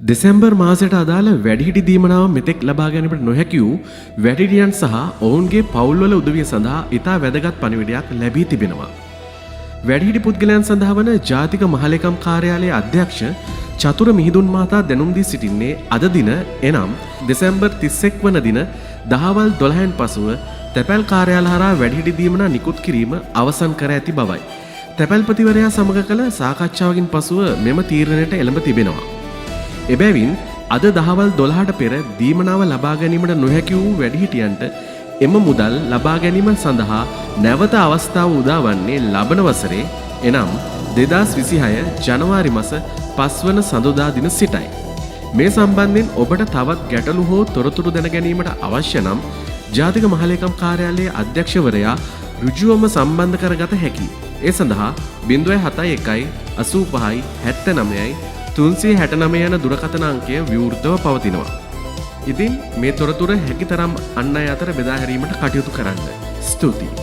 දෙසැම්බර් මාසයට අදාළ වැඩිහිටි දීමනාව මෙතෙක් ලබා ගැනීමට නොහැකි වූ වැඩිහිටියන් සහ ඔවුන්ගේ පවුල්වල උදවිය සඳහා ඉතා වැදගත් පණිවිඩයක් ලැබී තිබෙනවා. වැඩිහිටි පුද්ගලයන් සඳහා වන ජාතික මහලේකම් කාර්යාලයේ අධ්‍යක්ෂ චතුර මිහිඳුන් මහතා දැනුම් දී සිටින්නේ අද දින එනම් දෙසැම්බර් 31 වන දින දහවල් 12න් පසුව තැපැල් කාර්යාල හරහා වැඩිහිටි දීමනා නිකුත් කිරීම අවසන් කර ඇති බවයි. තැපැල්පතිවරයා සමග කළ සාකච්ඡාවකින් පසුව මෙම තීරණයට එළඹ තිබෙනවා. එබැවින් අද දහවල් 12ට පෙර දීමනාව ලබා ගැනීමට නොහැකි වූ වැඩිහිටියන්ට එම මුදල් ලබා ගැනීම සඳහා නැවත අවස්ථාව උදා වන්නේ ලබන වසරේ එනම් 2026 ජනවාරි මාස 5 වන සඳුදා දින සිටයි. මේ සම්බන්ධයෙන් ඔබට තවත් ගැටලු හෝ තොරතුරු දැන ගැනීමට අවශ්‍ය නම් ජාතික මහලේකම් කාර්යාලයේ අධ්‍යක්ෂවරයා ඍජුවම සම්බන්ධ කරගත හැකියි. ඒ සඳහා 071 85 79 369 යන දුරකථන අංකය විවෘතව පවතිනවා. ඉතින් මේ තොරතුර හැකිතරම් අන් අය අතර බෙදා හැරීමට කටයුතු කරන්න. ස්තුතියි.